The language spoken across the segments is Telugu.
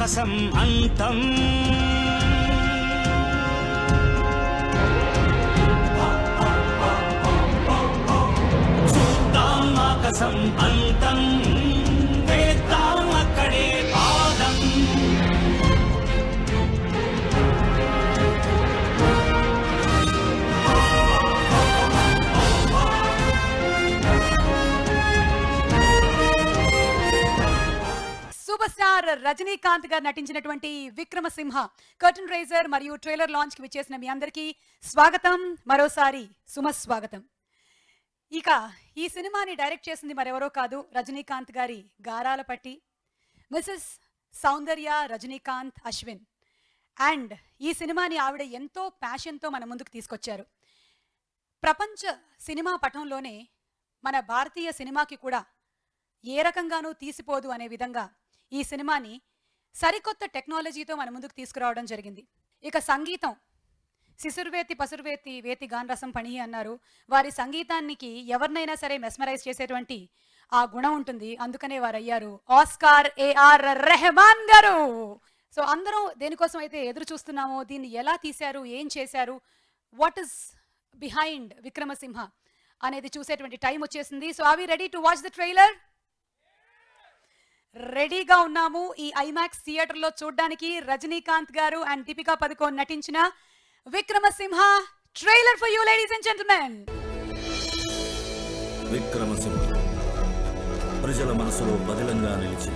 ఆకసం అంతం చూద్దాం ఆకసం అంతం వేద్దాం అక్కడే పాదం సూపర్ స్టార్ రజనీకాంత్ గారు నటించినటువంటి విక్రమ సింహ కర్టన్ రైజర్ మరియు ట్రైలర్ లాంచ్ కి విచ్చేసిన మీ అందరికీ స్వాగతం, మరోసారి సుమస్వాగతం. ఇక ఈ సినిమాని డైరెక్ట్ చేసింది మరెవరో కాదు, రజనీకాంత్ గారి గారాల పట్టి Mrs Soundarya Rajinikanth Ashwin. And ఈ సినిమాని ఆవిడ ఎంతో ప్యాషన్తో మన ముందుకు తీసుకొచ్చారు. ప్రపంచ సినిమా పటంలోనే మన భారతీయ సినిమాకి కూడా ఏ రకంగానూ తీసిపోదు అనే విధంగా ఈ సినిమాని సరికొత్త టెక్నాలజీతో మన ముందుకు తీసుకురావడం జరిగింది. ఇక సంగీతం, శిశుర్వేతి పసుర్వేతి వేతి గానరసం పణి అన్నారు. వారి సంగీతానికి ఎవరినైనా సరే మెస్మరైజ్ చేసేటువంటి ఆ గుణం ఉంటుంది. అందుకనే వారు అయ్యారు ఆస్కార్ ఏఆర్ రెహమాన్ గారు. సో అందరం దేనికోసం అయితే ఎదురు చూస్తున్నామో, దీన్ని ఎలా తీశారు, ఏం చేశారు, వాట్ ఇస్ బిహైండ్ విక్రమసింహ అనేది చూసేటువంటి టైం వచ్చేసింది. So are we ready to watch the trailer? రెడీగా ఉన్నాము ఈ ఐమాక్స్ థియేటర్లో చూడడానికి రజనీకాంత్ గారు అండ్ దీపికా పదుకోన్ నటించిన Vikramasimha trailer for you ladies and gentlemen. Vikramasimha ప్రజల మనసులో బదిలంగా నిలిచిన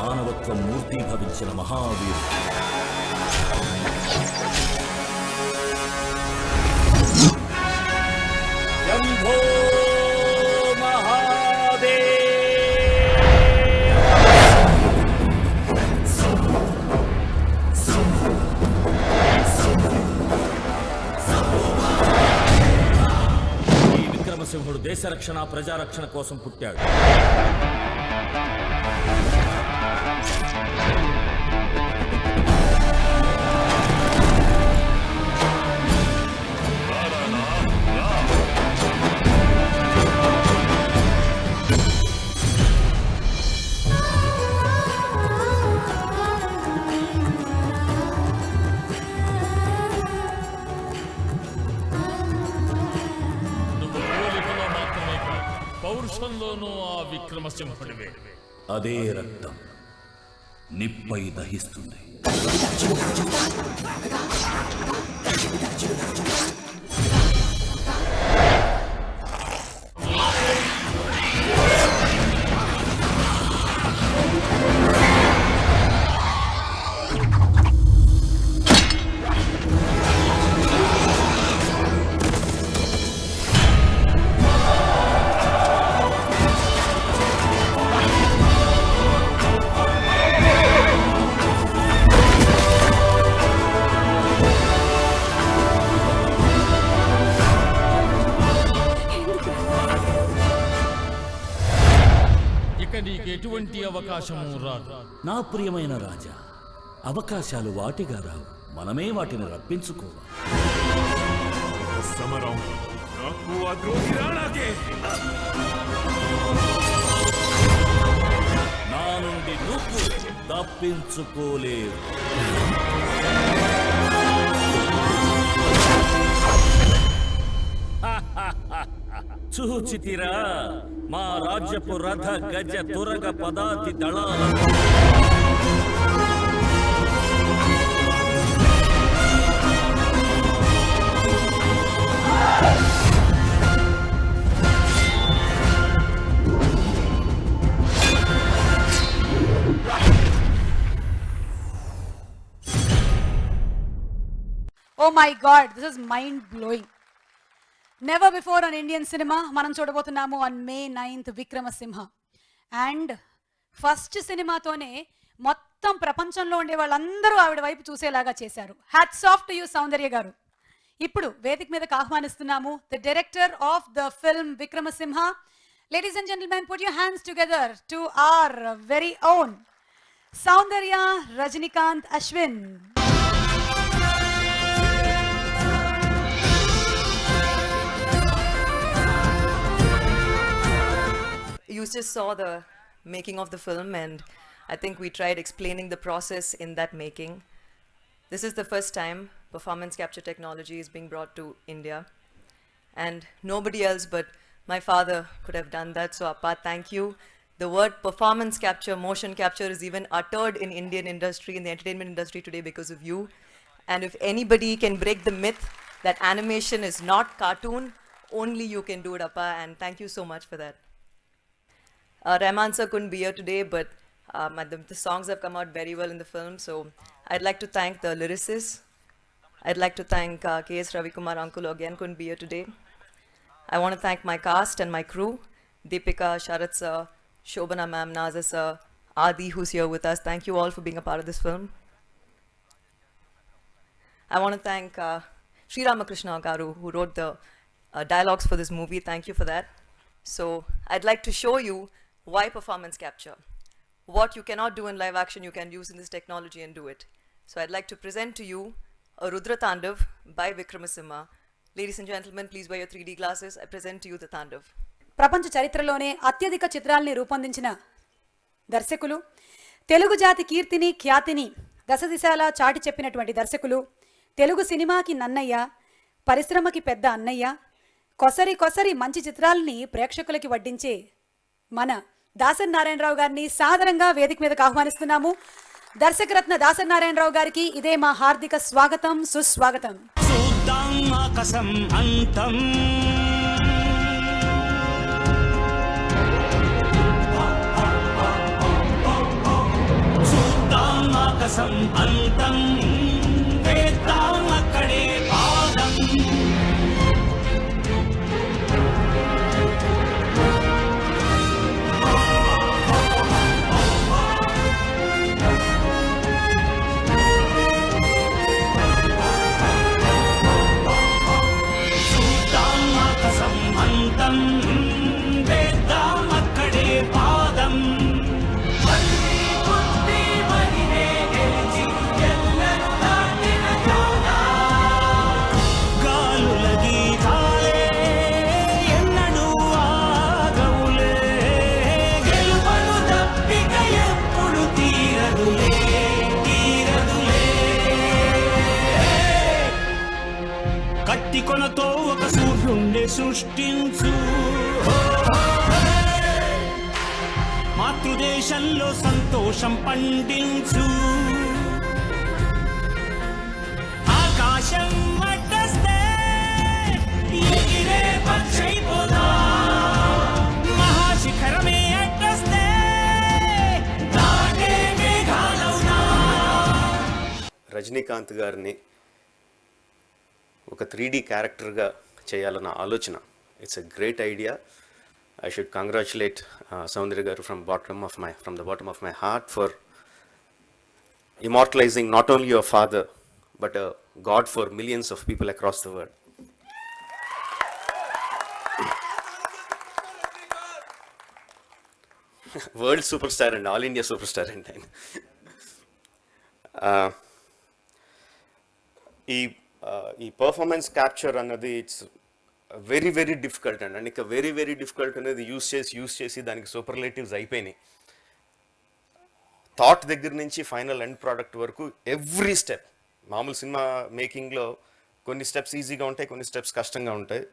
మానవత్వం మూర్తీభవించిన మహావీరుడు. శంభో సింహుడు దేశ రక్షణ ప్రజారక్షణ కోసం పుట్టాడు. పౌరుషంలోనూ ఆ విక్రమసింహుడివే. అదే రక్తం నిప్పై దహిస్తుంది. నీకు ఎటువంటి అవకాశము రాదు. నా ప్రియమైన రాజా, అవకాశాలు వాటిగా రావు, మనమే వాటిని రప్పించుకోవాలి. సమరం నాకు ఆ ద్రోహి రాణాకే. నా నుండి నువ్వు తప్పించుకోలేవు. చూచితిరా మా రాజ్యపు రథ గజ తురగ పదాతి దళాల. Oh my God, this is mind blowing. Never before on Indian cinema మనం చూడబోతున్నాము on May 9th Vikramasimha. And first సినిమాతోనే మొత్తం ప్రపంచంలో ఉండే వాళ్ళందరూ ఆవిడ వైపు చూసేలాగా చేశారు. Hats off to you Soundarya garu. ఇప్పుడు వేదిక మీదకి ఆహ్వానిస్తున్నాము the director of the film Vikramasimha. Ladies and gentlemen, put your hands together to our very own Soundarya Rajinikanth Ashwin. You just saw the making of the film, and I think we tried explaining the process in that making. This is the first time performance capture technology is being brought to India, and nobody else but my father could have done that. So Appa, thank you. The word performance capture, motion capture is even uttered in Indian industry, in the entertainment industry today because of you. And if anybody can break the myth that animation is not cartoon, only you can do it, Appa, and thank you so much for that. Rahman sir couldn't be here today, but the songs have come out very well in the film, so I'd like to thank the lyricists. I'd like to thank K.S. Ravikumar uncle, who again couldn't be here today. I want to thank my cast and my crew, Deepika, Sharat sir, Shobana ma'am, Naza sir, Adi, who's here with us. Thank you all for being a part of this film. I want to thank Sri Ramakrishna Garu, who wrote the dialogues for this movie. Thank you for that. So I'd like to show you why performance capture. What you cannot do in live action, you can use in this technology and do it. So I'd like to present to you a Rudra Tandav by Vikrama Simha. Ladies and gentlemen, please wear your 3D glasses. I present to you the Tandav. ప్రపంచ చరిత్రలోనే అత్యధిక చిత్రాల్ని రూపొందించిన దర్శకులు, తెలుగు జాతి కీర్తిని ఖ్యాతిని దశదిశాలా చాటి చెప్పినటువంటి దర్శకులు, తెలుగు సినిమాకి నన్నయ్య, పరిశ్రమకి పెద్ద అన్నయ్య, కొసరి కొసరి మంచి చిత్రాలని ప్రేక్షకులకి వడ్డించే మన దాసరి నారాయణరావు గారిని సాదరంగా వేదిక మీదకు ఆహ్వానిస్తున్నాము. దర్శకరత్న దాసరి నారాయణరావు గారికి ఇదే మా హార్దిక స్వాగతం, సుస్వాగతం. చూద్దాం ఆకాశం అంతం, చూద్దాం ఆకాశం అంతం, వేద్దాం అక్కడే పాదం. కొనతో ఒక సూర్యుండే సృష్టించు, మాతృదేశంలో సంతోషం పండించు. ఆకాశం అడ్డస్తే ఎగిరే పక్షైపోదా, మహాశిఖరమే అడ్డస్తే దాటే మేఘాలవునా. రజనీకాంత్ గారిని ఒక 3D క్యారెక్టర్గా చేయాలన్న ఆలోచన, it's a great idea. I should congratulate Soundarya garu from the bottom of my heart for immortalizing not only your father but a god for millions of people across the world. World superstar and all India superstar and ఈ పర్ఫార్మెన్స్ క్యాప్చర్ అన్నది it's very very difficult and ఇక వెరీ వెరీ డిఫికల్ట్ అనేది యూస్ చేసి దానికి సూపర్లేటివ్స్ అయిపోయినాయి. థాట్ దగ్గర నుంచి ఫైనల్ ఎండ్ ప్రోడక్ట్ వరకు ఎవ్రీ స్టెప్, మామూలు సినిమా మేకింగ్లో కొన్ని స్టెప్స్ ఈజీగా ఉంటాయి, కొన్ని స్టెప్స్ కష్టంగా ఉంటాయి.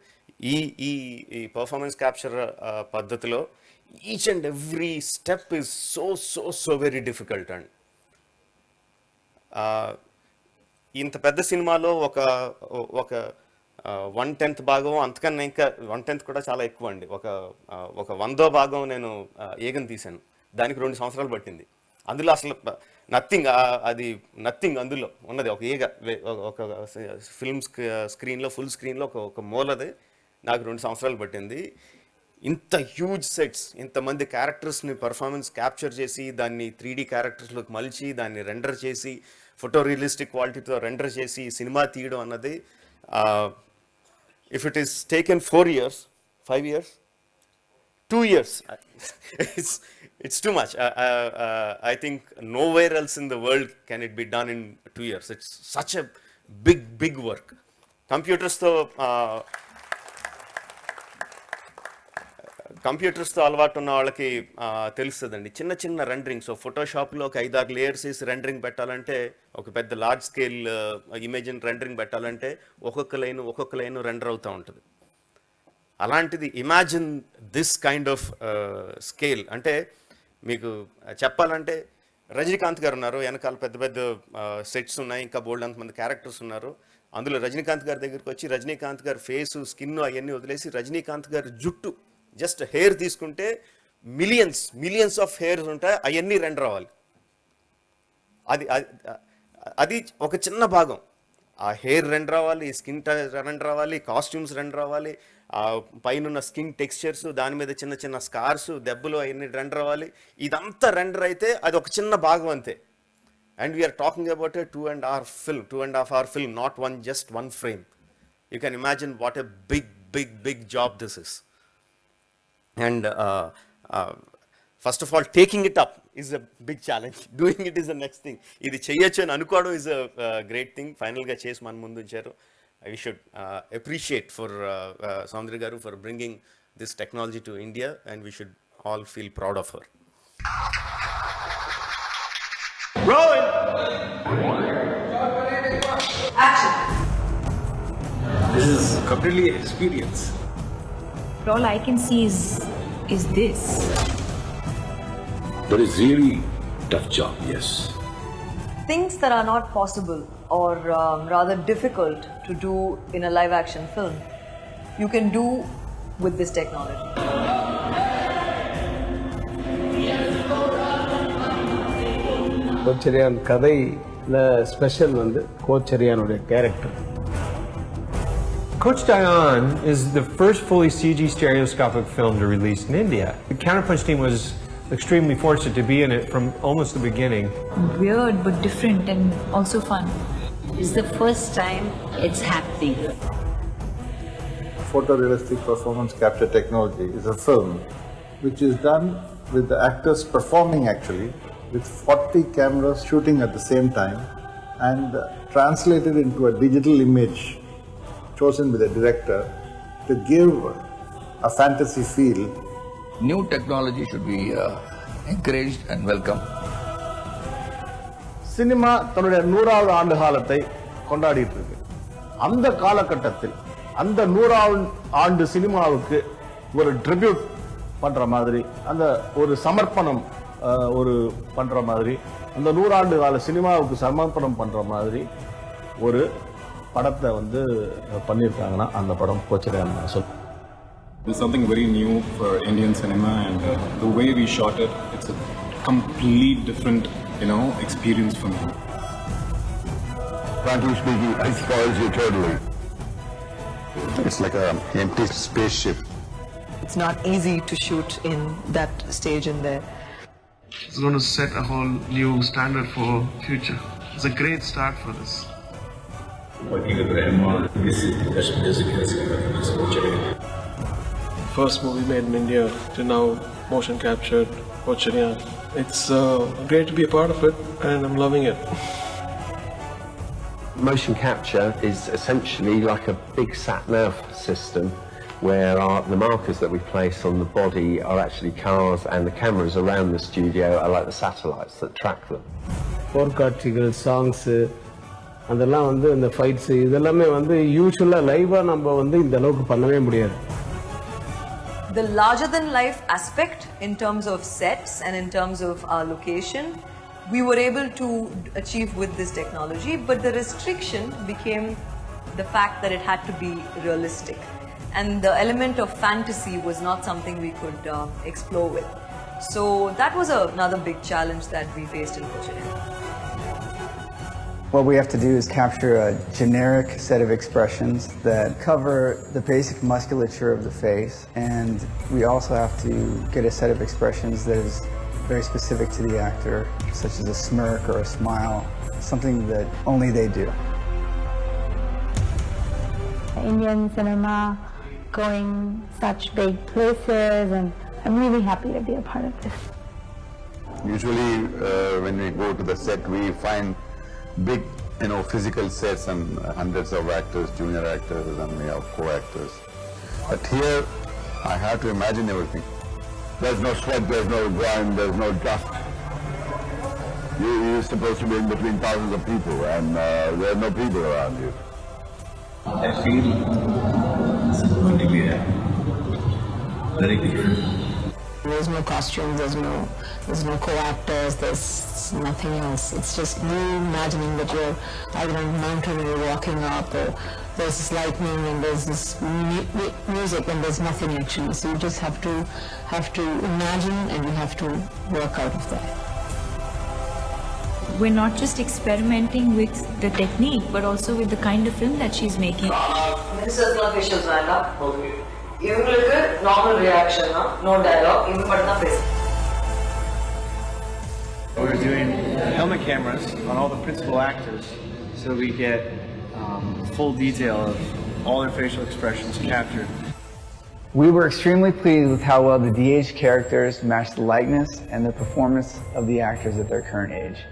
ఈ ఈ ఈ పర్ఫార్మెన్స్ క్యాప్చర్ పద్ధతిలో each and every step is so so so very difficult. And ఇంత పెద్ద సినిమాలో ఒక 1/10 భాగం, అంతకన్నా ఇంకా 1/10 కూడా చాలా ఎక్కువ అండి, ఒక 100వ భాగం నేను ఏగని తీశాను. దానికి 2 సంవత్సరాలు పట్టింది. అందులో అసలు నథింగ్ అందులో ఉన్నది ఒక ఏగ, ఒక ఫిల్మ్ స్క్రీన్లో ఫుల్ స్క్రీన్లో ఒక మూలది నాకు 2 సంవత్సరాలు పట్టింది. ఇంత హ్యూజ్ సెట్స్, ఇంతమంది క్యారెక్టర్స్ని పర్ఫార్మెన్స్ క్యాప్చర్ చేసి దాన్ని 3D క్యారెక్టర్స్లోకి మలిచి దాన్ని రెండర్ చేసి ఫోటో రియలిస్టిక్ క్వాలిటీతో రెండర్ చేసి సినిమా తీయడం అన్నది, if it is taken 4 years, 5 years, 2 years, it's too much. I think nowhere else in the world can it be done in 2 years. It's such a big work. Computers tho కంప్యూటర్స్తో అలవాటు ఉన్న వాళ్ళకి తెలుస్తుందండి. చిన్న చిన్న రెండరింగ్స్, ఫోటోషాప్లో ఒక 5-6 లేయర్స్ వేసి రెండరింగ్ పెట్టాలంటే, ఒక పెద్ద లార్జ్ స్కేల్ ఇమేజ్ని రెండరింగ్ పెట్టాలంటే ఒక్కొక్క లైన్ రెండర్ అవుతూ ఉంటుంది. అలాంటిది imagine this kind of scale. అంటే మీకు చెప్పాలంటే రజనీకాంత్ గారు ఉన్నారు, వెనకాల పెద్ద పెద్ద సెట్స్ ఉన్నాయి, ఇంకా బోల్డ్ అంతమంది క్యారెక్టర్స్ ఉన్నారు. అందులో రజనీకాంత్ గారి దగ్గరికి వచ్చి రజనీకాంత్ గారి ఫేసు, స్కిన్ అవన్నీ వదిలేసి రజనీకాంత్ గారి జుట్టు, జస్ట్ హెయిర్ తీసుకుంటే మిలియన్స్ ఆఫ్ హెయిర్స్ ఉంటాయి, అవన్నీ రెండర్ అవ్వాలి. అది ఒక చిన్న భాగం. ఆ హెయిర్ రెండర్ అవ్వాలి, స్కిన్ రెండర్ అవ్వాలి, కాస్ట్యూమ్స్ రెండర్ అవ్వాలి, ఆ పైన స్కిన్ టెక్స్చర్స్, దాని మీద చిన్న చిన్న స్కార్స్, దెబ్బలు అవన్నీ రెండర్ అవ్వాలి. ఇదంతా రెండర్ అయితే అది ఒక చిన్న భాగం అంతే. And we are talking about a 2.5 hour film, not just one frame. You can imagine what a big job this is. And first of all, taking it up is a big challenge. Doing it is the next thing. Idi cheyachu ani anukodu is a great thing. Final ga chesi man mundu uncharu. We should appreciate for Soundri garu for bringing this technology to India, and we should all feel proud of her. Rolling! Action! This is completely an experience. All I can see is this. But it's really tough job, yes. Things that are not possible or rather difficult to do in a live action film, you can do with this technology. கோச்சரியான் கதையில் ஸ்பெஷல் வந்து கோச்சரியானுடைய character. Coach Dion is the first fully CG stereoscopic film to release in India. The Counterpunch team was extremely fortunate to be in it from almost the beginning. Weird but different and also fun. It's the first time it's happening. Photorealistic performance capture technology is a film which is done with the actors performing actually, with 40 cameras shooting at the same time and translated into a digital image chosen with a director to give a fantasy feel. New technology should be encouraged and welcome. Cinema தன்னுடைய 100வது ஆண்டு காலத்தை கொண்டாடிட்டு இருக்கு. அந்த காலகட்டத்தில் அந்த 100வது ஆண்டு சினிமாவுக்கு ஒரு ட்ரிபியூட் பண்ற மாதிரி, அந்த ஒரு சமர்ப்பணம் ஒரு பண்ற மாதிரி, அந்த 100 ஆண்டு கால சினிமாவுக்கு சமர்ப்பணம் பண்ற மாதிரி ஒரு படத்தை வந்து பண்ணியிருக்காங்கன்னா அந்த படம் கோச்சரியான் சொல். It's something very new for Indian cinema, and the way we shot it, it's a complete different, experience for me. Frankly speaking, I spoils you totally. It's like an empty spaceship. It's not easy to shoot in that stage in there. It's going to set a whole new standard for future. It's a great start for this. Working with Rahman, this is the best music has First movie made in India to now motion captured Kocharian. It's great to be a part of it, and I'm loving it. Motion capture is essentially like a big sat-nav system where the markers that we place on the body are actually cars, and the cameras around the studio are like the satellites that track them. போர்க்காட்சிகள், சாங்ஸு, அதெல்லாம் வந்து இந்த ஃபைட்ஸு இதெல்லாமே வந்து யூஸ்வலாக லைவாக நம்ம வந்து இந்த அளவுக்கு பண்ணவே முடியாது. The larger than life aspect in terms of sets and in terms of our location, we were able to achieve with this technology, but the restriction became the fact that it had to be realistic. And the element of fantasy was not something we could explore with. So that was another big challenge that we faced in Kocharian. What we have to do is capture a generic set of expressions that cover the basic musculature of the face, and we also have to get a set of expressions that is very specific to the actor, such as a smirk or a smile, something that only they do. Indian cinema going such big places, and I'm really happy to be a part of this. Usually when we go to the set, we find big, physical sets and hundreds of actors, junior actors, and we have co-actors. But here I have to imagine everything. There's no sweat, there's no grime, there's no dust. You're supposed to be in between thousands of people, and there are no people around you. I feel it's going to be very different. There's no costume, there's no co-actors, there's nothing else. It's just you imagining that you're either on a mountain and you're walking up, or there's this lightning and there's this music and there's nothing actually. So you just have to imagine and you have to work out of that. We're not just experimenting with the technique, but also with the kind of film that she's making. Facials normal reaction, no dialogue, We're doing helmet cameras on all the principal actors, so we get full detail of all their facial expressions captured. We were extremely pleased with how well the DH characters matched the likeness and the performance of the actors at their current age.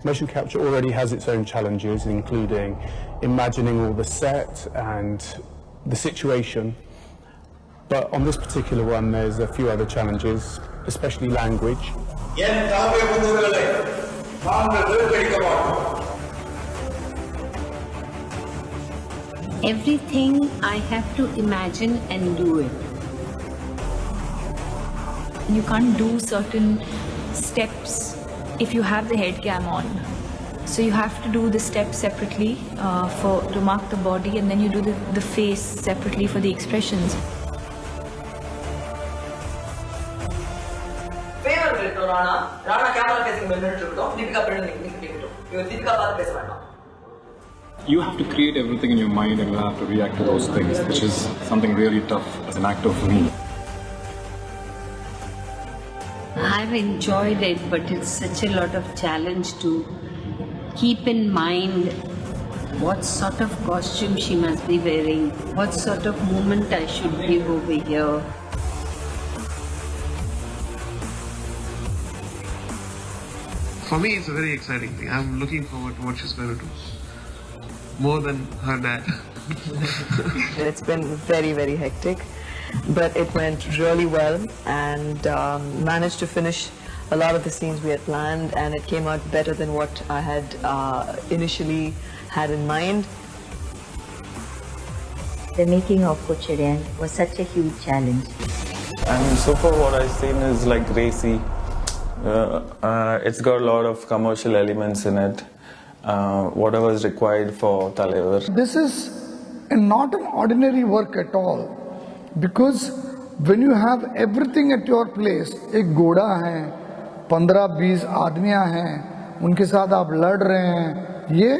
Motion capture already has its own challenges, including imagining all the set and the situation. But on this particular one, there's a few other challenges, especially language. Everything I have to imagine and do it. You can't do certain steps if you have the head cam on. So you have to do the steps separately to mark the body, and then you do the face separately for the expressions. You have to create everything in your mind and you have to react to those things, which is something really tough as an actor for me. I've enjoyed it, but it's such a lot of challenge to keep in mind what sort of costume she must be wearing, what sort of movement I should give over here. For me, it's a very exciting thing. I'm looking forward to what she's going to do. More than her dad. It's been very, very hectic, but it went really well, and managed to finish a lot of the scenes we had planned, and it came out better than what I had initially had in mind. The making of Kocharian was such a huge challenge. And so far what I've seen is like racy. It's got a lot of commercial elements in it. Whatever is required for Talevar. This is not an ordinary work at all, because when you have everything at your place, एक घोड़ा है, 15-20 आदमियां हैं, उनके साथ आप लड़ रहे हैं, ये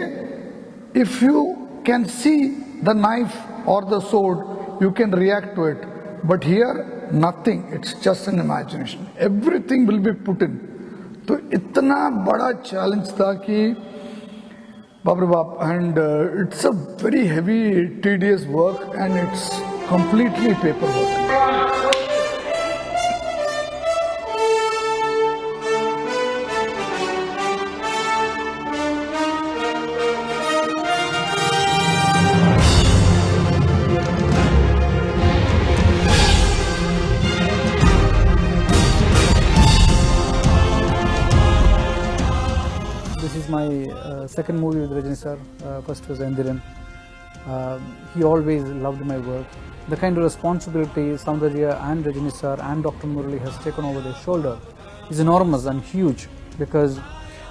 if you can see the knife or the sword, you can react to it. But here, nothing. It's just an imagination. Everything will be put in. तो इतना बड़ा challenge था कि बाप रे बाप, and it's a very heavy, tedious work, and it's completely paperwork. This is my second movie with Rajni sir. First was Endiran. He always loved my work. The kind of responsibility Soundarya and Rajni sir and Dr. Murali has taken over their shoulder is enormous and huge, because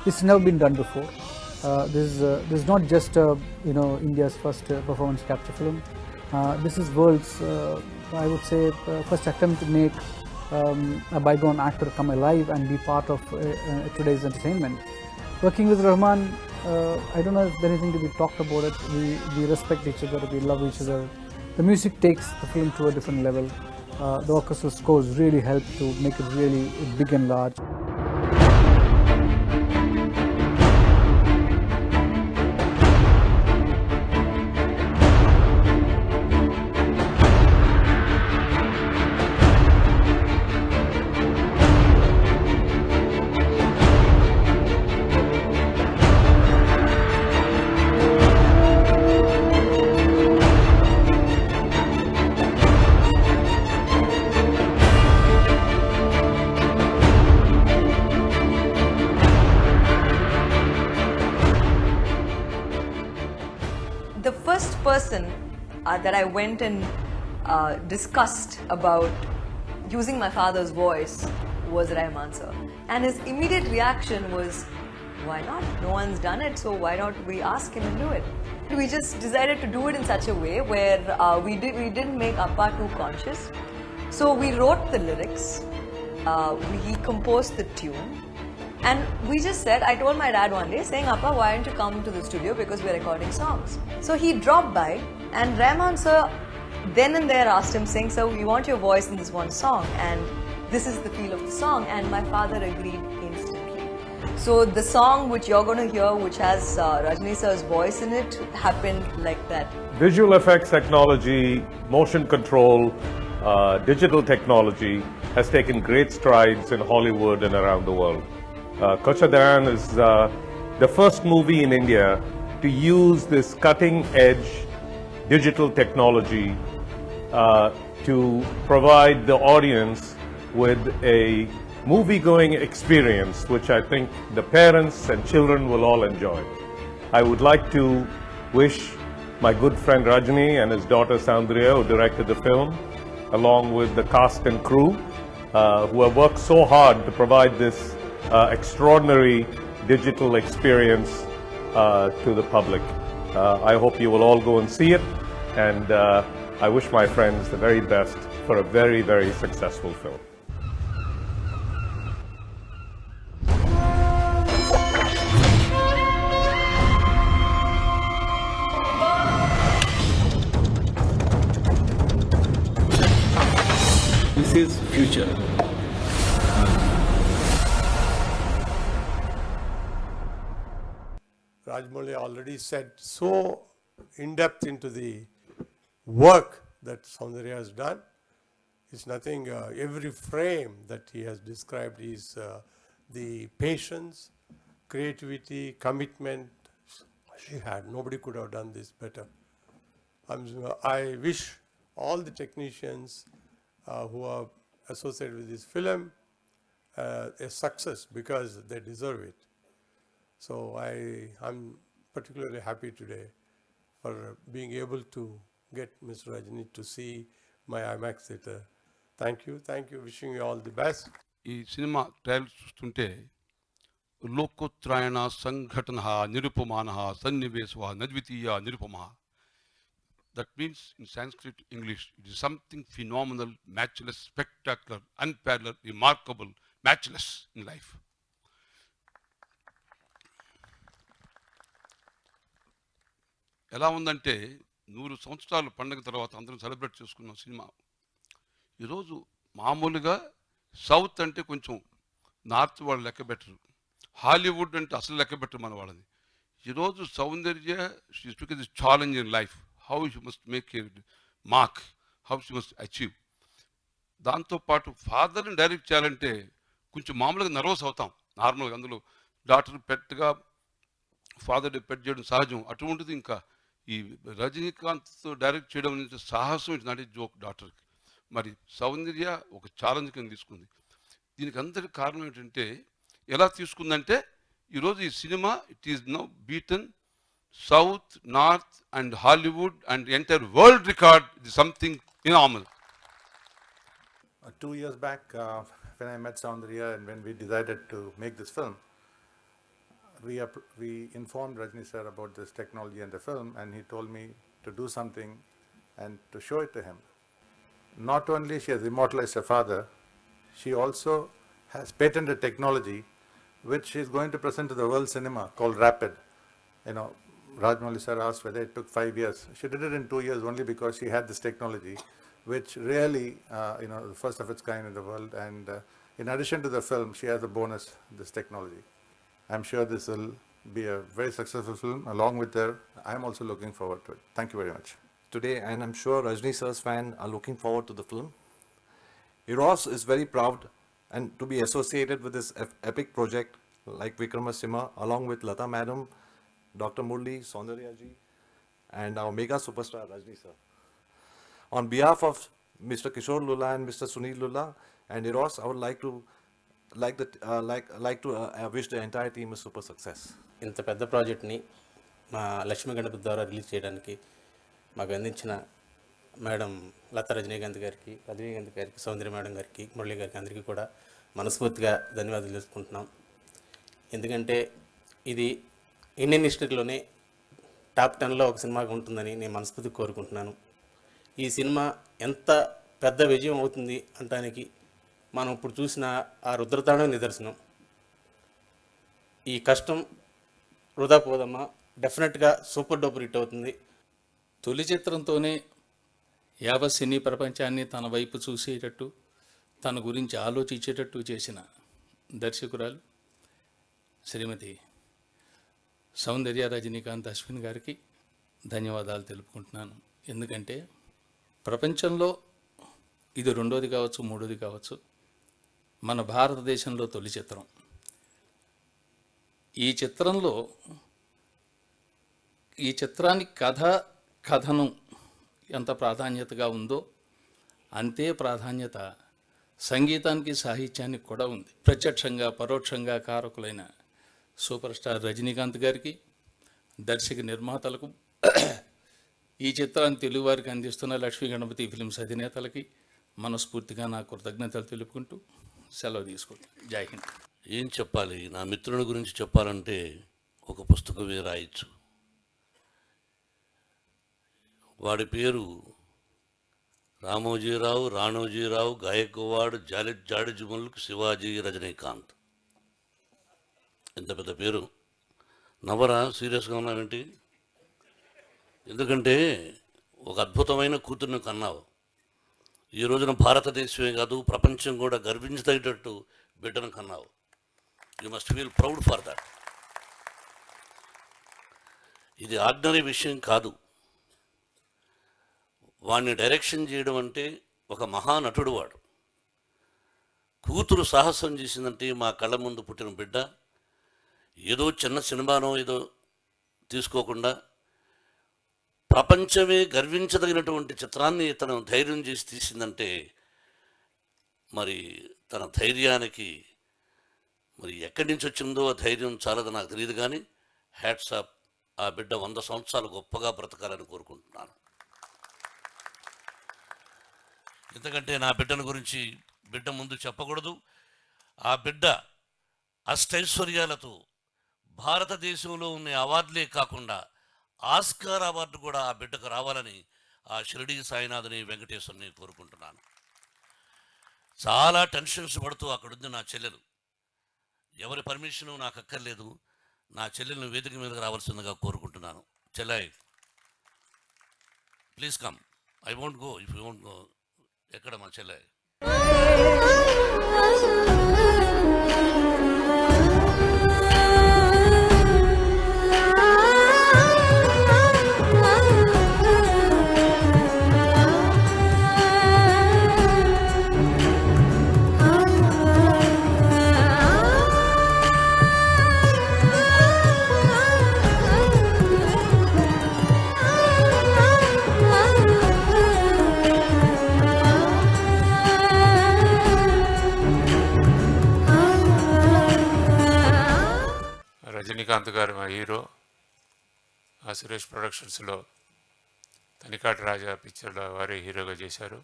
it's never been done before. This is not just India's first performance capture film. This is world's, I would say, first attempt to make a bygone actor come alive and be part of today's entertainment. Working with Rahman, I don't know if there's anything to be talked about it. We respect each other, we love each other. The music takes the film to a different level. The orchestral scores really help to make it really big and large. person that I went and discussed about using my father's voice was Rahman sir. And his immediate reaction was, why not? No one's done it, so why not we ask him and do it? We just decided to do it in such a way where we didn't make Appa too conscious. So we wrote the lyrics, he composed the tune, and we just said, I told my dad one day saying, Appa, why don't you come to the studio because we're recording songs. So he dropped by, and Rahman sir then and there asked him saying, sir, we want your voice in this one song, and this is the feel of the song, and my father agreed instantly. So the song which you're going to hear, which has Rajni sir's voice in it, happened like that. Visual effects technology, motion control, digital technology has taken great strides in Hollywood and around the world. Kochadayan is the first movie in India to use this cutting-edge digital technology to provide the audience with a movie-going experience, which I think the parents and children will all enjoy. I would like to wish my good friend Rajni and his daughter Soundriya, who directed the film, along with the cast and crew, who have worked so hard to provide this extraordinary digital experience to the public. I hope you will all go and see it, and I wish my friends the very best for a very, very successful film. This is future. Rajmouli already said so in depth into the work that Soundarya has done. It's nothing, every frame that he has described is the patience, creativity, commitment she had. Nobody could have done this better. I wish all the technicians who are associated with this film a success, because they deserve it. So I'm particularly happy today for being able to get Ms. Rajni to see my IMAX theatre. Thank you, wishing you all the best. ఈ సినిమా ట్రయల్ చూస్తుంటే లోకోత్రాయణ సంఘటన నిరుపమాన సన్నివేశ నద్వితీయ Nirupama. That means in Sanskrit, English, it is something phenomenal, matchless, spectacular, unparalleled, remarkable, matchless in life. ఎలా ఉందంటే 100 సంవత్సరాల పండుగ తర్వాత అందరం సెలబ్రేట్ చేసుకున్న సినిమా. ఈరోజు మామూలుగా సౌత్ అంటే కొంచెం నార్త్ వాళ్ళు లెక్క బెటరు, హాలీవుడ్ అంటే అసలు లెక్క బెటరు మన వాళ్ళని. ఈరోజు Soundarya she took this challenge in life, how she must make a mark, how she must achieve. దాంతోపాటు ఫాదర్ని డైరెక్ట్ చేయాలంటే కొంచెం మామూలుగా నర్వస్ అవుతాం నార్మల్గా. అందులో డాక్టర్ పెట్టుగా ఫాదర్ పెట్ చేయడం సహజం. అటువంటిది ఇంకా ఈ రజనీకాంత్తో డైరెక్ట్ చేయడం నుంచి సాహసం, ఇట్స్ నాట్ ఏ జోక్ డాక్టర్కి. మరి సౌందర్య ఒక ఛాలెంజ్ కింద తీసుకుంది. దీనికి అందరికి కారణం ఏంటంటే, ఎలా తీసుకుందంటే ఈరోజు ఈ cinema it is now beaten south, north and Hollywood and entire world record. It is something phenomenal. 2 years back, when I met Soundarya and when we decided to make this film, we informed Rajni sir about this technology and the film, and he told me to do something and to show it to him. Not only she has immortalized her father, she also has patented technology which she is going to present to the world cinema called Rapid. You know, Rajmouli sir asked whether it took 5 years. She did it in 2 years only because she had this technology, which really, the first of its kind in the world. And in addition to the film, she has a bonus, this technology. I'm sure this will be a very successful film. Along with her, I'm also looking forward to it. Thank you very much. Today, and I'm sure Rajni sir's fans are looking forward to the film. Eros is very proud and to be associated with this epic project like Vikrama Simha, along with Lata Madam, Dr. Murli, Soundarya ji, and our mega superstar Rajni sir. On behalf of Mr. Kishore Lulla and Mr. Sunil Lulla and Eros, I would like to wish the entire team a super success. ఇంత పెద్ద ప్రాజెక్ట్ని మా లక్ష్మీ గణపతి ద్వారా రిలీజ్ చేయడానికి మాకు అందించిన మేడం లతా రజనీకాంత్ గారికి, సౌందర్య మేడం గారికి, మురళి గారికి అందరికీ కూడా మనస్ఫూర్తిగా ధన్యవాదాలు తెలుసుకుంటున్నాం. ఎందుకంటే ఇది ఇండియన్ హిస్టరీలోనే టాప్ 10లో ఒక సినిమాగా ఉంటుందని నేను మనస్ఫూర్తిగా కోరుకుంటున్నాను. ఈ సినిమా ఎంత పెద్ద విజయం అవుతుంది అనడానికి మనం ఇప్పుడు చూసిన ఆ రుద్రతాండవ నిదర్శనం. ఈ కష్టం వృధా పోదమ్మా, డెఫినెట్గా సూపర్ డూపర్ హిట్ అవుతుంది. తొలి చిత్రంతోనే యావత్ సినీ ప్రపంచాన్ని తన వైపు చూసేటట్టు, తన గురించి ఆలోచించేటట్టు చేసిన దర్శకురాలు శ్రీమతి సౌందర్య రజనీకాంత్ అశ్విన్ గారికి ధన్యవాదాలు తెలుపుకుంటున్నాను. ఎందుకంటే ప్రపంచంలో ఇది రెండోది కావచ్చు, మూడోది కావచ్చు, మన భారతదేశంలో తొలి చిత్రం. ఈ చిత్రానికి కథనం ఎంత ప్రాధాన్యతగా ఉందో అంతే ప్రాధాన్యత సంగీతానికి, సాహిత్యానికి కూడా ఉంది. ప్రత్యక్షంగా పరోక్షంగా కారకులైన సూపర్ స్టార్ రజనీకాంత్ గారికి, దర్శక నిర్మాతలకు, ఈ చిత్రాన్ని తెలుగువారికి అందిస్తున్న లక్ష్మీ గణపతి ఫిల్మ్స్ అధినేతలకి మనస్ఫూర్తిగా నా కృతజ్ఞతలు తెలుపుకుంటూ సెలవు తీసుకుంటాను. జై హింద్. ఏం చెప్పాలి, నా మిత్రుని గురించి చెప్పాలంటే ఒక పుస్తకమే రాయొచ్చు. వాడి పేరు రాణోజీరావు గాయకవాడ్ జాడేజు ముల్క్ శివాజీ రజనీకాంత్. ఎంత పెద్ద పేరు. నవ్వరా, సీరియస్గా ఉన్నావేంటి? ఎందుకంటే ఒక అద్భుతమైన కూతుర్ని కన్నావు. ఈ రోజున భారతదేశమే కాదు, ప్రపంచం కూడా గర్వించదగ్గట్టు బిడ్డను కన్నావు. You must feel proud for that. ఇది ఆర్డినరీ విషయం కాదు. వాడిని డైరెక్షన్ చేయడం అంటే ఒక మహానటుడు వాడు. కూతురు సాహసం చేసిందంటే మా కళ్ళ ముందు పుట్టిన బిడ్డ ఏదో చిన్న సినిమానో ఏదో తీసుకోకుండా ప్రపంచమే గర్వించదగినటువంటి చిత్రాన్ని తను ధైర్యం చేసి తీసిందంటే మరి తన ధైర్యానికి మరి ఎక్కడి నుంచి వచ్చిందో ఆ ధైర్యం చాలదో నాకు తెలియదు, కానీ హ్యాట్స్ ఆఫ్. ఆ బిడ్డ 100 సంవత్సరాలు గొప్పగా బ్రతకాలని కోరుకుంటున్నాను. ఎందుకంటే నా బిడ్డను గురించి బిడ్డ ముందు చెప్పకూడదు. ఆ బిడ్డ అష్టైశ్వర్యాలతో భారతదేశంలో ఉన్న అవార్డులే కాకుండా ఆస్కార్ అవార్డు కూడా ఆ బిడ్డకు రావాలని ఆ షిరిడీ సాయినాథుని వెంకటేశ్వరుని కోరుకుంటున్నాను. చాలా టెన్షన్స్ పడుతూ అక్కడుంది నా చెల్లెలు. ఎవరి పర్మిషను నాకు అక్కర్లేదు. నా చెల్లెలను వేదిక మీదకి రావాల్సిందిగా కోరుకుంటున్నాను. చెల్లాయి, please come. I won't go if you won't go. ఎక్కడ మా చెల్లాయి? రజనీకాంత్ గారు మా హీరో. ఆ సురేష్ ప్రొడక్షన్స్లో తనికాటి రాజా పిక్చర్లో వారే హీరోగా చేశారు.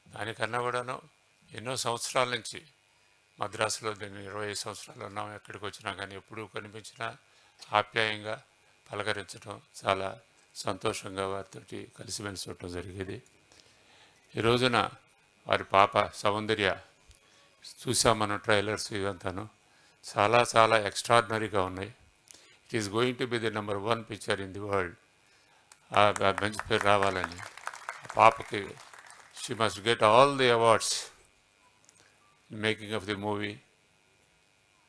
దానికన్నా కూడాను ఎన్నో సంవత్సరాల నుంచి మద్రాసులో 25 సంవత్సరాలు ఉన్నాం. ఎక్కడికి వచ్చినా కానీ ఎప్పుడూ కనిపించినా ఆప్యాయంగా పలకరించడం, చాలా సంతోషంగా వారితో కలిసిమెలిసి ఉండటం జరిగేది. ఈ రోజున వారి పాప సౌందర్య చూసాం మనం ట్రైలర్స్, ఇదంతాను చాలా చాలా ఎక్స్ట్రాడినరీగా ఉన్నాయి. It is going to be the number 1 picture in the world. ఆ మంచి పేరు రావాలని పాపకి she must get all the awards making of the movie.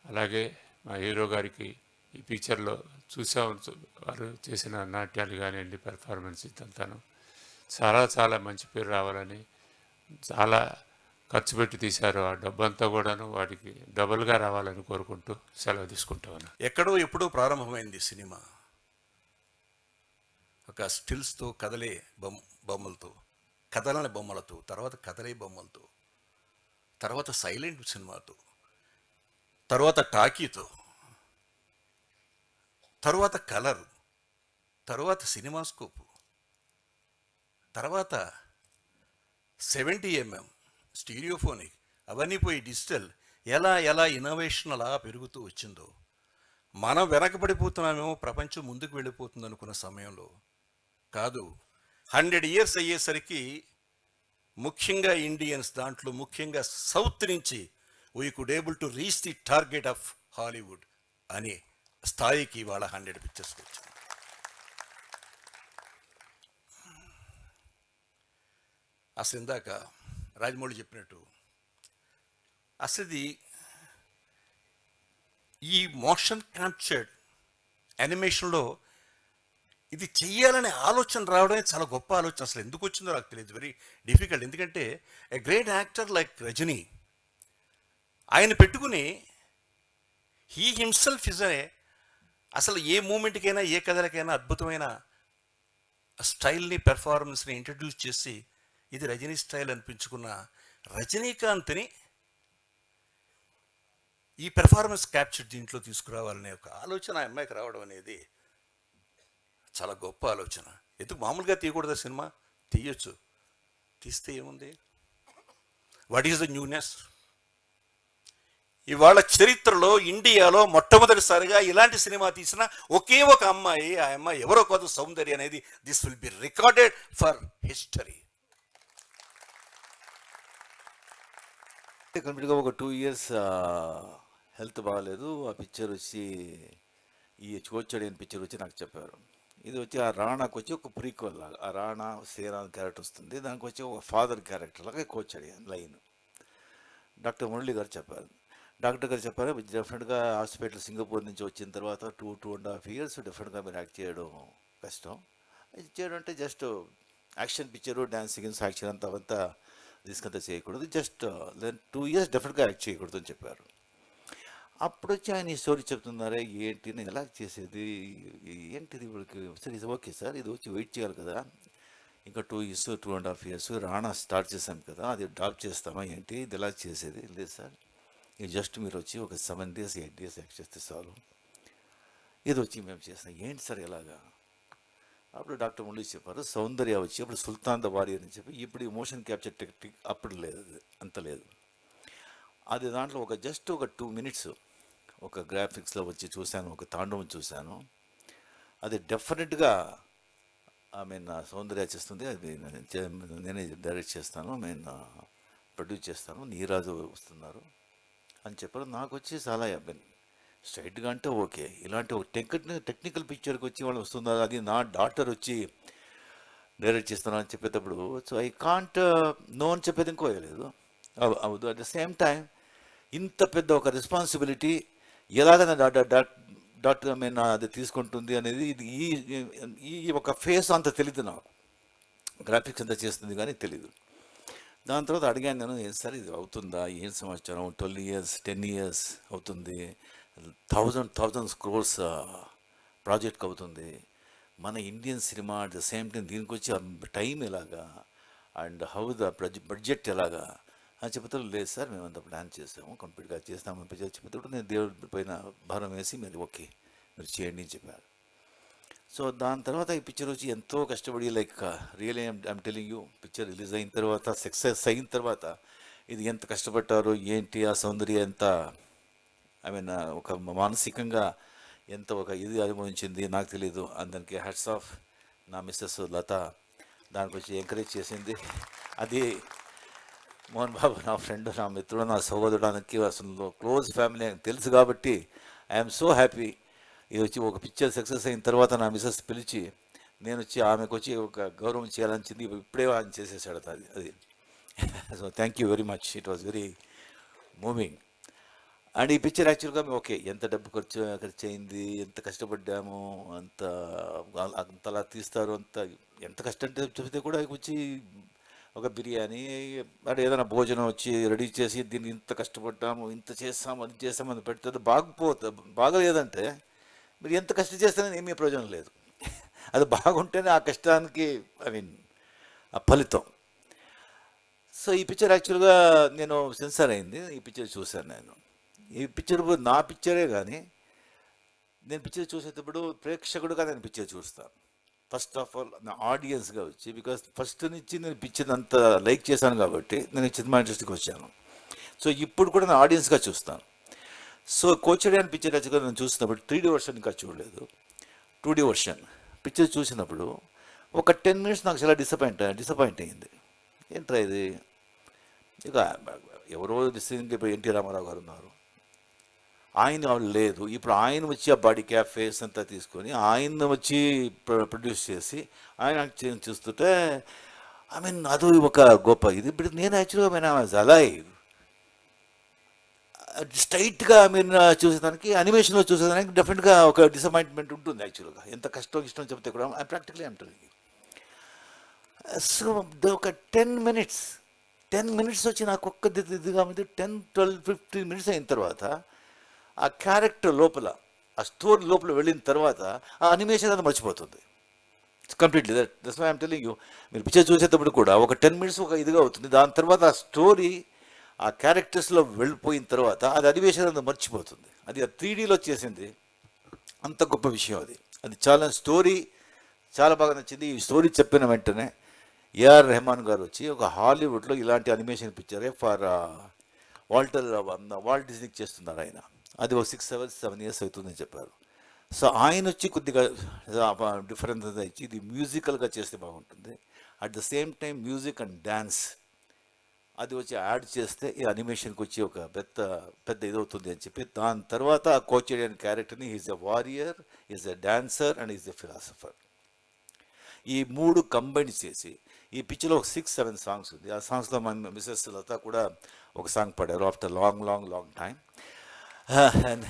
అలాగే మా హీరో గారికి ఈ పిక్చర్లో చూసాం, వారు చేసిన నాట్యాలు కానివ్వండి, పెర్ఫార్మెన్స్ ఇదంతాను చాలా చాలా మంచి పేరు రావాలని చాలా ఖర్చు పెట్టి తీశారు. ఆ డబ్బంతా కూడాను వాటికి డబుల్గా రావాలని కోరుకుంటూ సెలవు తీసుకుంటాను. ఎక్కడో ఎప్పుడో ప్రారంభమైంది సినిమా. ఒక స్టిల్స్తో, కదలే బొమ్మలతో, కదలని బొమ్మలతో, తర్వాత కదలే బొమ్మలతో, తర్వాత సైలెంట్ సినిమాతో, తర్వాత టాకీతో, తర్వాత కలర్, తర్వాత సినిమాస్కోపు, తర్వాత 70 mm స్టీరియోఫోనిక్, అవన్నీ పోయి డిజిటల్, ఎలా ఎలా ఇన్నోవేషన్ అలా పెరుగుతూ వచ్చిందో, మనం వెనకబడిపోతున్నామేమో, ప్రపంచం ముందుకు వెళ్ళిపోతుంది అనుకున్న సమయంలో కాదు, 100 years అయ్యేసరికి ముఖ్యంగా ఇండియన్స్, దాంట్లో ముఖ్యంగా సౌత్ నుంచి we could able to reach the target of Hollywood అనే స్థాయికి ఇవాళ 100 pictures వచ్చింది. అసలు ఇందాక రాజమౌళి చెప్పినట్టు అసలు ఈ మోషన్ క్యాప్చర్డ్ యానిమేషన్లో ఇది చెయ్యాలనే ఆలోచన రావడమే చాలా గొప్ప ఆలోచన. అసలు ఎందుకు వచ్చిందో నాకు తెలియదు, వెరీ డిఫికల్ట్. ఎందుకంటే a great actor like Rajini, ఆయన పెట్టుకుని హీ హిమ్సెల్ఫ్ ఇస్ అసలు ఏ మూమెంట్కైనా ఏ కథలకైనా అద్భుతమైన స్టైల్ని, పెర్ఫార్మెన్స్ని ఇంట్రడ్యూస్ చేసి ఇది రజనీ స్టైల్ అనిపించుకున్న రజనీకాంత్ని ఈ పెర్ఫార్మెన్స్ క్యాప్చర్ దీంట్లో తీసుకురావాలనే ఒక ఆలోచన ఆ అమ్మాయికి రావడం అనేది చాలా గొప్ప ఆలోచన. ఎందుకు మామూలుగా తీయకూడదా సినిమా? తీయొచ్చు, తీస్తే ఏముంది? What is the newness? ఇవాళ చరిత్రలో ఇండియాలో మొట్టమొదటిసారిగా ఇలాంటి సినిమా తీసిన ఒకే ఒక అమ్మాయి, ఆ అమ్మాయి ఎవరో కాదు, సౌందర్య అనేది. This will be recorded for history. కంప్లీట్గా ఒక 2 years హెల్త్ బాగాలేదు. ఆ పిక్చర్ వచ్చి ఈ కోచ్చడి అని పిక్చర్ వచ్చి నాకు చెప్పారు. ఇది వచ్చి ఆ రాణాకి వచ్చి ఒక ప్రీక్వెల్ లాగా, ఆ రాణా సేనా క్యారెక్టర్ వస్తుంది, దానికి వచ్చి ఒక ఫాదర్ క్యారెక్టర్ లాగా కోచ్చడి లైన్. డాక్టర్ మురళి గారు చెప్పారు. డాక్టర్ గారు చెప్పారు, డెఫినెట్గా హాస్పిటల్ సింగపూర్ నుంచి వచ్చిన తర్వాత 2.5 years డెఫినెట్గా మీరు యాక్ట్ చేయడం కష్టం. చేయడం అంటే just action picture, dance scenes, action అంతా రిస్క్ అంతా చేయకూడదు, జస్ట్ 2 years డెఫినెట్గా యాక్ట్ చేయకూడదు అని చెప్పారు. అప్పుడు వచ్చి ఆయన ఈ స్టోరీ చెప్తున్నారే, ఏంటి నేను ఎలా చేసేది, ఏంటిది ఇప్పటికి సార్, ఇది ఓకే సార్, ఇది వచ్చి వెయిట్ చేయాలి కదా, ఇంకా 2 years 2.5 years రాణా స్టార్ట్ చేసాం కదా, అది డ్రాప్ చేస్తామా ఏంటి, ఇది ఎలా చేసేది? లేదు సార్, ఇది జస్ట్ మీరు వచ్చి ఒక 7 days 8 days యాక్ట్ చేస్తే చాలు, ఇది వచ్చి మేము చేస్తాం. ఏంటి సార్ ఎలాగా? అప్పుడు డాక్టర్ మురళి చెప్పారు, సౌందర్య వచ్చి అప్పుడు సుల్తాన్ ద వారియర్ అని చెప్పి, ఇప్పుడు ఈ మోషన్ క్యాప్చర్ టెక్నిక్ అప్పుడు లేదు, అంత లేదు. అది దాంట్లో ఒక జస్ట్ ఒక 2 minutes ఒక గ్రాఫిక్స్లో వచ్చి చూశాను, ఒక తాండవం చూశాను. అది డెఫినెట్గా సౌందర్య చేస్తుంది, అది నేనే డైరెక్ట్ చేస్తాను, నేను ప్రొడ్యూస్ చేస్తాను, నీరాజు వస్తున్నారు అని చెప్పారు. నాకు వచ్చి చాలా స్ట్రైట్గా అంటే ఓకే, ఇలాంటి ఒక టెక్నికల్ పిక్చర్కి వచ్చి వాళ్ళు వస్తున్నారు, అది నా డాటర్ వచ్చి డైరెక్ట్ చేస్తాను అని చెప్పేటప్పుడు, సో ఐ కాంట్ నో అని చెప్పేది ఇంకో లేదు అవదు. అట్ ద సేమ్ టైం ఇంత పెద్ద ఒక రెస్పాన్సిబిలిటీ ఎలాగైనా డాక్టర్ అది తీసుకుంటుంది అనేది, ఇది ఈ ఒక ఫేస్ అంత తెలీదు నాకు, గ్రాఫిక్స్ అంతా చేస్తుంది కానీ తెలీదు. దాని తర్వాత అడిగాను నేను, ఏం సార్ ఇది అవుతుందా, ఏం సంవత్సరం, 12 years 10 years అవుతుంది, 1000 crores ప్రాజెక్ట్ అవుతుంది, మన Indian cinema at the same time దీనికి వచ్చి టైం ఎలాగా, అండ్ హౌ ద బడ్జెట్ ఎలాగా అని చెప్తారు. లేదు సార్, మేము అంత ప్లాన్ చేసాము, కంప్లీట్గా చేస్తామని చెప్పేటప్పుడు నేను దేవుడి పైన భారం వేసి మీరు ఓకే మీరు చేయండి అని చెప్పారు. సో దాని తర్వాత ఈ పిక్చర్ వచ్చి ఎంతో కష్టపడి, like really I'm telling you, picture release అయిన తర్వాత, సక్సెస్ అయిన తర్వాత ఇది ఎంత కష్టపడ్డారు ఏంటి, ఆ సౌందర్య ఎంత ఒక మానసికంగా ఎంత ఒక ఇది అనుభవించింది నాకు తెలీదు. అందరికి హ్యాట్స్ ఆఫ్. నా మిస్సెస్ లత దానికి వచ్చి ఎంకరేజ్ చేసింది. అది మోహన్ బాబు నా ఫ్రెండ్, నా మిత్రుడు, నా సహోదరుడానికి అసలు క్లోజ్ ఫ్యామిలీ తెలుసు కాబట్టి ఐఎమ్ సో హ్యాపీ. ఇది వచ్చి ఒక పిక్చర్ సక్సెస్ అయిన తర్వాత నా మిస్సెస్ పిలిచి నేను వచ్చి ఆమెకు వచ్చి ఒక గౌరవం చేయాలనిచింది, ఇప్పుడే ఆయన చేసేసాడు అది. So thank you very much, it was very moving. And ఈ పిక్చర్ యాక్చువల్గా ఓకే, ఎంత డబ్బు ఖర్చు అయింది, ఎంత కష్టపడ్డాము, అంతలా తీస్తారు, ఎంత కష్టం చెప్తే కూడా వచ్చి ఒక బిర్యానీ అంటే ఏదైనా భోజనం వచ్చి రెడీ చేసి దీన్ని ఇంత కష్టపడ్డాము, ఇంత చేస్తాము, అది చేస్తామని పెడితే బాగలేదంటే మీరు ఎంత కష్టం చేస్తారని ఏమీ ప్రయోజనం లేదు. అది బాగుంటేనే ఆ కష్టానికి ఆ ఫలితం. సో ఈ పిక్చర్ యాక్చువల్గా నేను సెన్సార్ అయింది, ఈ పిక్చర్ చూశాను నేను. ఈ పిక్చర్ నా పిక్చరే కానీ నేను పిక్చర్ చూసేటప్పుడు ప్రేక్షకుడుగా నేను పిక్చర్ చూస్తాను. ఫస్ట్ ఆఫ్ ఆల్ నా ఆడియన్స్గా వచ్చి, బికాస్ ఫస్ట్ నుంచి నేను పిక్చర్ అంత లైక్ చేశాను కాబట్టి నేను సినిమా ఇండస్ట్రీకి వచ్చాను. సో ఇప్పుడు కూడా నేను ఆడియన్స్గా చూస్తాను. సో కోచడియాన్ పిక్చర్ యాక్చువల్గా నేను చూసినప్పుడు 3D వర్షన్ ఇంకా చూడలేదు, 2D వర్షన్ పిక్చర్ చూసినప్పుడు ఒక 10 minutes నాకు చాలా డిసప్పాయింట్ అయ్యింది. ఏంట్రా ఇది, ఇక ఎవరో డిసిజన్కి ఇప్పుడు ఎన్టీ రామారావు గారు ఉన్నారు, ఆయన లేదు, ఇప్పుడు ఆయన వచ్చి ఆ బాడీ క్యాప్ ఫేస్ అంతా తీసుకొని ఆయన వచ్చి ప్రొడ్యూస్ చేసి ఆయన చూస్తుంటే ఐ మీన్ అది ఒక గొప్ప ఇది. ఇప్పుడు నేను యాక్చువల్గా అలైవ్ స్ట్రైట్గా చూసేదానికి, అనిమేషన్లో చూసేదానికి డెఫినెట్గా ఒక డిసప్పాయింట్మెంట్ ఉంటుంది యాక్చువల్గా, ఎంత ఇష్టం చెప్తే కూడా ప్రాక్టికలీ అంటారు. సో ఒక 10 minutes వచ్చి నాకు ఒక్క ఇదిగా ఉంది. 10, 12, 15 minutes అయిన తర్వాత ఆ క్యారెక్టర్ లోపల, ఆ స్టోరీ లోపల వెళ్ళిన తర్వాత ఆ అనిమేషన్ అది మర్చిపోతుంది completely. That's why I'm telling you, మీరు పిక్చర్ చూసేటప్పుడు కూడా ఒక 10 minutes ఒక ఇదిగా అవుతుంది. దాని తర్వాత ఆ స్టోరీ ఆ క్యారెక్టర్స్లో వెళ్ళిపోయిన తర్వాత అది అనిమేషన్ అది మర్చిపోతుంది. అది ఆ 3Dలో చేసింది అంత గొప్ప విషయం. అది చాలా స్టోరీ చాలా బాగా నచ్చింది. ఈ స్టోరీ చెప్పిన వెంటనే ఏఆర్ రెహమాన్ గారు వచ్చి ఒక హాలీవుడ్లో ఇలాంటి అనిమేషన్ పిక్చరే ఫర్ వాల్ట్ డిజ్నీకి చేస్తున్నారు ఆయన. అది ఒక 6-7 years అవుతుందని చెప్పారు. సో ఆయన వచ్చి కొద్దిగా డిఫరెన్స్ ఇచ్చి ఇది మ్యూజికల్గా చేస్తే బాగుంటుంది, at the same time music and dance అది వచ్చి యాడ్ చేస్తే ఈ అనిమేషన్కి వచ్చి ఒక పెద్ద ఇదవుతుంది అని చెప్పి, దాని తర్వాత ఆ కోచడియన్ క్యారెక్టర్ని is a warrior, is a dancer and is a philosopher, ఈ 3 కంబైన్ చేసి ఈ పిక్చర్లో ఒక 6-7 songs ఉంది. ఆ సాంగ్స్లో మన మిసెస్ లత కూడా ఒక సాంగ్ పాడారు ఆఫ్టర్ లాంగ్ టైం. అండ్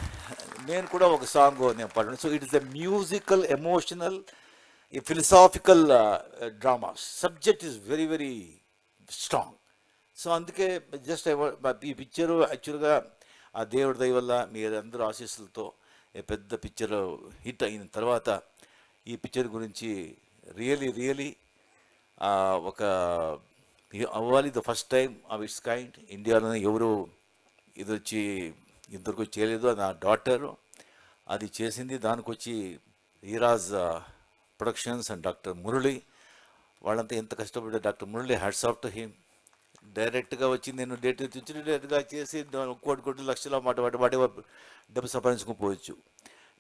నేను కూడా ఒక సాంగ్ నేను పాడాను. So it is a musical, emotional, philosophical drama. Subject is very very strong. So అందుకే జస్ట్ ఈ పిక్చరు యాక్చువల్గా ఆ దేవుడి దయ వల్ల మీరందరూ ఆశీస్సులతో పెద్ద పిక్చర్ హిట్ అయిన తర్వాత ఈ పిక్చర్ గురించి రియలీ ఒక అవ్వాలి. The first time of it's kind ఇండియాలోనే ఎవరు ఇది వచ్చి ఇంతవరకు చేయలేదు. అది నా డాటర్ అది చేసింది. దానికి వచ్చి ఈరాజ్ ప్రొడక్షన్స్ అండ్ డాక్టర్ మురళి వాళ్ళంతా ఎంత కష్టపడ్డారు. Doctor Murali hats off to him. డైరెక్ట్గా వచ్చి నేను డేట్ తెచ్చి డైరెక్ట్గా చేసి కోటి లక్షల వాటి డబ్బు సంపాదించుకుపోవచ్చు.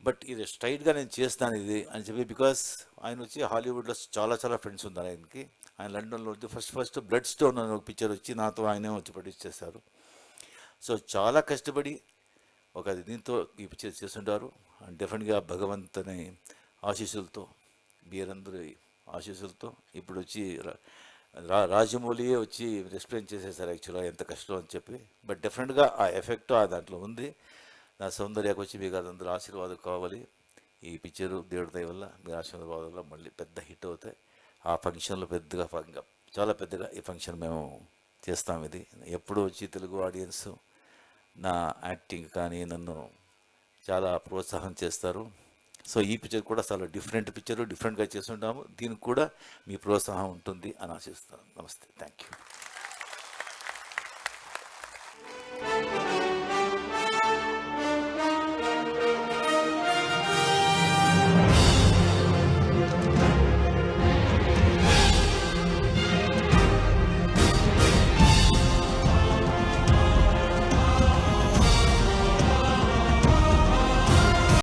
బట్ ఇది స్ట్రైట్గా నేను చేస్తాను ఇది అని చెప్పి, బికాస్ ఆయన వచ్చి హాలీవుడ్లో చాలా ఫ్రెండ్స్ ఉన్నారు ఆయనకి. ఆయన లండన్లో వచ్చి ఫస్ట్ బ్లడ్ స్టోన్ అనే ఒక పిక్చర్ వచ్చి నాతో ఆయనే వచ్చి ప్రొడ్యూస్ చేశారు. సో చాలా కష్టపడి ఒక దీంతో ఈ పిక్చర్ చేస్తుంటారు. అండ్ డెఫినెట్గా భగవంతుని ఆశీస్సులతో, మీరందరూ ఆశీస్సులతో ఇప్పుడు వచ్చి రాజమౌళియే వచ్చి ఎక్స్ప్లెయిన్ చేసేసారు యాక్చువల్గా ఎంత కష్టం అని చెప్పి. బట్ డెఫినెట్గా ఆ ఎఫెక్ట్ ఆ దాంట్లో ఉంది. నా సౌందర్యకు వచ్చి మీకు అందరూ ఆశీర్వాదం కావాలి. ఈ పిక్చరు దేవుడి దయ వల్ల మీ ఆశీర్వాదం వల్ల మళ్ళీ పెద్ద హిట్ అవుతాయి. ఆ ఫంక్షన్లో చాలా పెద్దగా ఈ ఫంక్షన్ మేము చేస్తాం. ఇది ఎప్పుడు వచ్చి తెలుగు ఆడియన్స్ నా యాక్టింగ్ కానీ నన్ను చాలా ప్రోత్సాహం చేస్తారు. సో ఈ పిక్చర్ కూడా చాలా డిఫరెంట్గా చేస్తుంటాము. దీనికి కూడా మీ ప్రోత్సాహం ఉంటుంది అని ఆశిస్తాను. నమస్తే, థ్యాంక్ యూ.